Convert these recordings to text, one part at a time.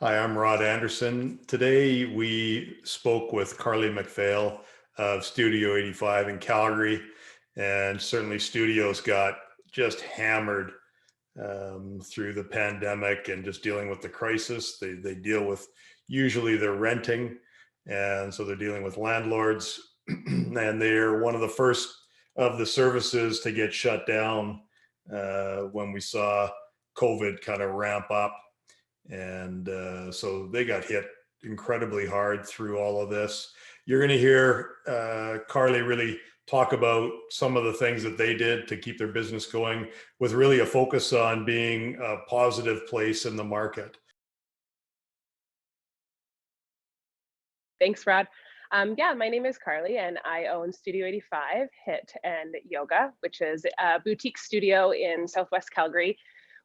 Hi, I'm Rod Anderson. Today we spoke with Karly MacPhail of Studio 85 in Calgary, and certainly Studios got just hammered through the pandemic and just dealing with the crisis. They deal with, usually they're renting, and so they're dealing with landlords, and they're one of the first of the services to get shut down when we saw COVID kind of ramp up, and so they got hit incredibly hard through all of this. You're going to hear Karly really talk about some of the things that they did to keep their business going, with really a focus on being a positive place in the market. Thanks, Rod. Yeah, my name is Karly, and I own Studio 85 HIIT and Yoga, which is a boutique studio in Southwest Calgary.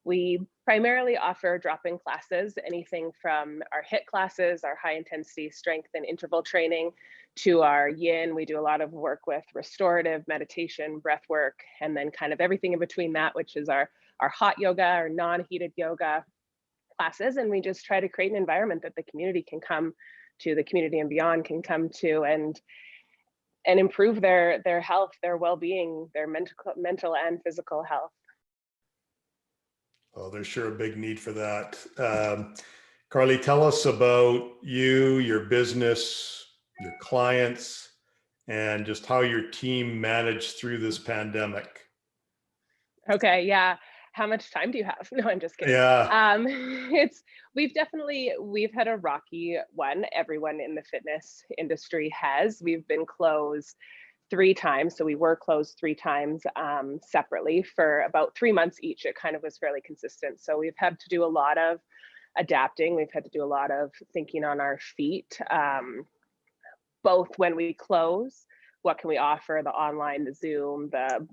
We primarily offer drop-in classes, anything from our HIIT classes, our high-intensity strength and interval training, to our yin. We do a lot of work with restorative meditation, breath work, and then kind of everything in between that, which is our hot yoga, our non-heated yoga classes. And we just try to create an environment that the community can come to, the community and beyond can come to, and improve their health, their well-being, their mental and physical health. Well, there's sure a big need for that. Karly, tell us about you, your business, your clients, and just how your team managed through this pandemic. Okay, yeah. How much time do you have? No, I'm just kidding. Yeah. It's we've had a rocky one. Everyone in the fitness industry has. We've been closed 3 times. So we were closed 3 times separately for about 3 months each. It kind of was fairly consistent. So we've had to do a lot of adapting. We've had to do a lot of thinking on our feet, both when we close, what can we offer, the online, the Zoom, the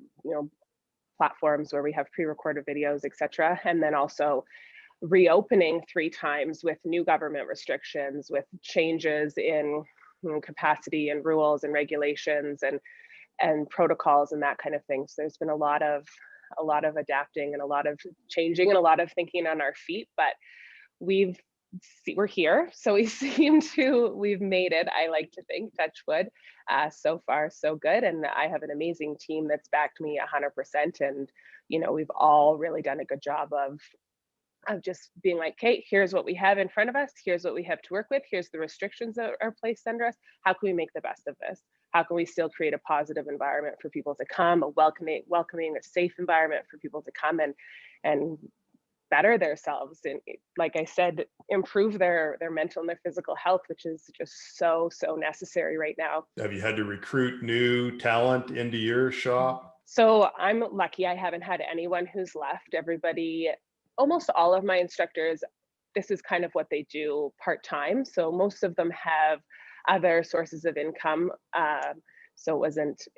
platforms where we have pre-recorded videos, etc. And then also reopening 3 times with new government restrictions, with changes in capacity and rules and regulations and protocols and that kind of thing. So there's been a lot of adapting and a lot of changing and a lot of thinking on our feet, but we're here. So we've made it. I like to think, touch wood. So far, so good. And I have an amazing team that's backed me 100%. And, we've all really done a good job of just being like, okay, here's what we have in front of us. Here's what we have to work with. Here's the restrictions that are placed under us. How can we make the best of this? How can we still create a positive environment for people to come, a welcoming, a safe environment for people to come and better themselves, and, like I said, improve their mental and their physical health, which is just so necessary right now. Have you had to recruit new talent into your shop? So I'm lucky I haven't had anyone who's left. Everybody, almost all of my instructors, this is kind of what they do part-time. So most of them have other sources of income. So hasn't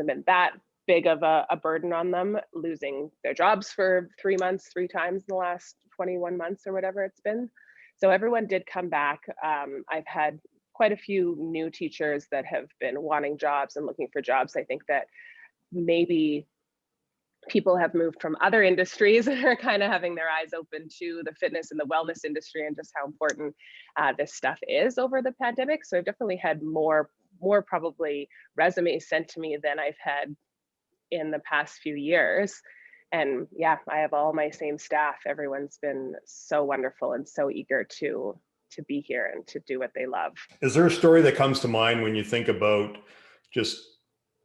been that big of a burden on them, losing their jobs for 3 months, 3 times in the last 21 months or whatever it's been. So everyone did come back. I've had quite a few new teachers that have been wanting jobs and looking for jobs. I think that maybe people have moved from other industries and are kind of having their eyes open to the fitness and the wellness industry and just how important this stuff is over the pandemic. So I've definitely had more probably resumes sent to me than I've had in the past few years. And yeah, I have all my same staff. Everyone's been so wonderful and so eager to be here and to do what they love. Is there a story that comes to mind when you think about just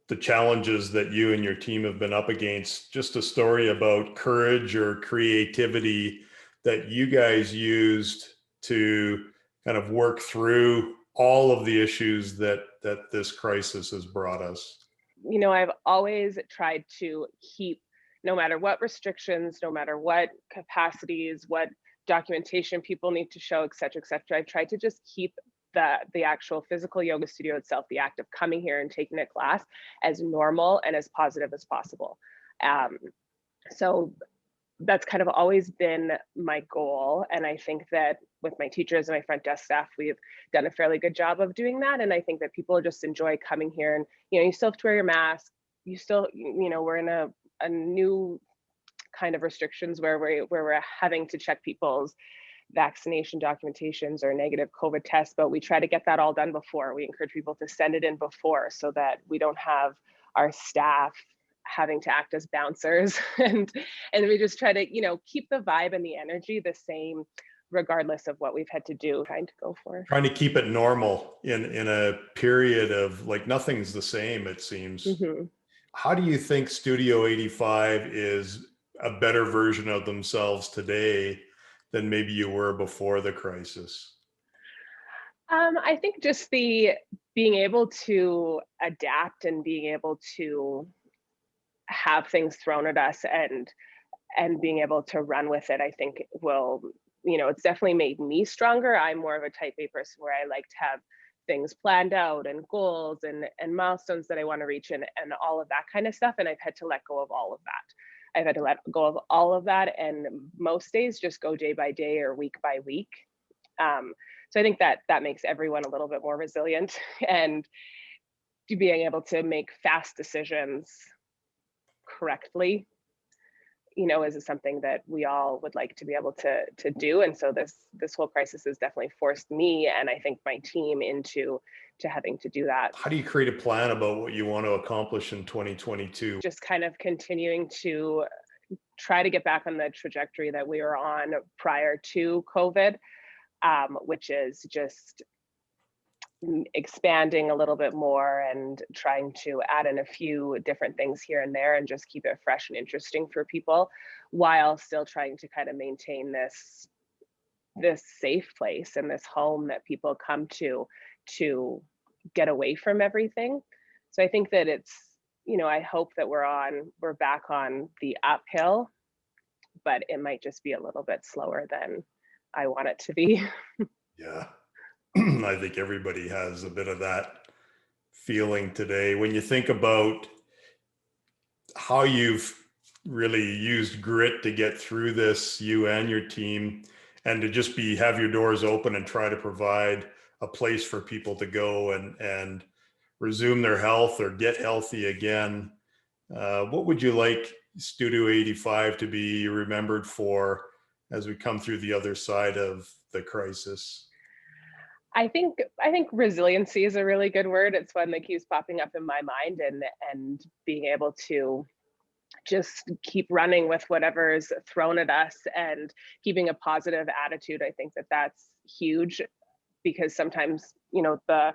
the challenges that you and your team have been up against? Just a story about courage or creativity that you guys used to kind of work through all of the issues that this crisis has brought us? I've always tried to keep, no matter what restrictions, no matter what capacities, what documentation people need to show, et cetera, I've tried to just keep the actual physical yoga studio itself, the act of coming here and taking a class, as normal and as positive as possible. So that's kind of always been my goal. And I think that with my teachers and my front desk staff, we've done a fairly good job of doing that. And I think that people just enjoy coming here, and, you still have to wear your mask. You still, we're in a new kind of restrictions where we're having to check people's vaccination documentations or negative COVID tests, but we try to get that all done before. We encourage people to send it in before so that we don't have our staff having to act as bouncers and we just try to, keep the vibe and the energy the same regardless of what we've had to do, trying to go for. Trying to keep it normal in a period of like nothing's the same, it seems. Mm-hmm. How do you think Studio 85 is a better version of themselves today than maybe you were before the crisis? I think just the being able to adapt and being able to have things thrown at us and being able to run with it, I think will, it's definitely made me stronger. I'm more of a type A person where I like to have things planned out and goals and milestones that I want to reach and all of that kind of stuff. And I've had to let go of all of that. I've had to let go of all of that. And most days just go day by day or week by week. So I think that makes everyone a little bit more resilient and being able to make fast decisions correctly, is something that we all would like to be able to do. And so this whole crisis has definitely forced me and I think my team into having to do that. How do you create a plan about what you want to accomplish in 2022? Just kind of continuing to try to get back on the trajectory that we were on prior to COVID, which is just expanding a little bit more and trying to add in a few different things here and there and just keep it fresh and interesting for people while still trying to kind of maintain this safe place and this home that people come to get away from everything. So I think that it's, I hope that we're back on the uphill, but it might just be a little bit slower than I want it to be. Yeah. I think everybody has a bit of that feeling today. When you think about how you've really used grit to get through this, you and your team, and to just have your doors open and try to provide a place for people to go and resume their health or get healthy again. What would you like Studio 85 to be remembered for as we come through the other side of the crisis? I think resiliency is a really good word. It's one that keeps popping up in my mind and being able to just keep running with whatever's thrown at us and keeping a positive attitude. I think that's huge because sometimes, the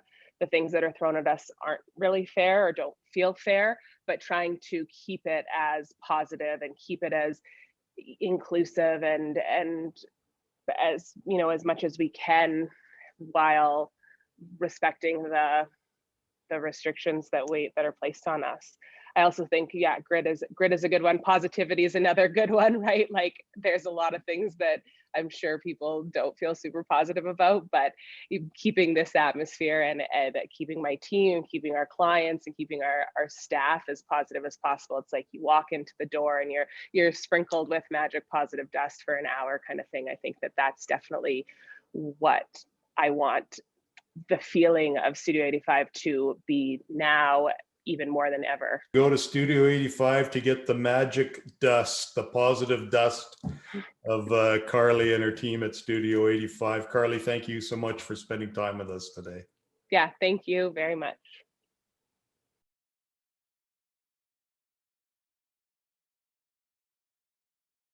things that are thrown at us aren't really fair or don't feel fair, but trying to keep it as positive and keep it as inclusive and as, as much as we can while respecting the restrictions that are placed on us. I also think, grit is a good one. Positivity is another good one, right? Like there's a lot of things that I'm sure people don't feel super positive about, but keeping this atmosphere and keeping my team, keeping our clients and keeping our staff as positive as possible. It's like you walk into the door and you're sprinkled with magic positive dust for an hour kind of thing. I think that's definitely what I want the feeling of Studio 85 to be now, even more than ever. Go to Studio 85 to get the magic dust, the positive dust of Karly and her team at Studio 85. Karly, thank you so much for spending time with us today. Yeah, thank you very much.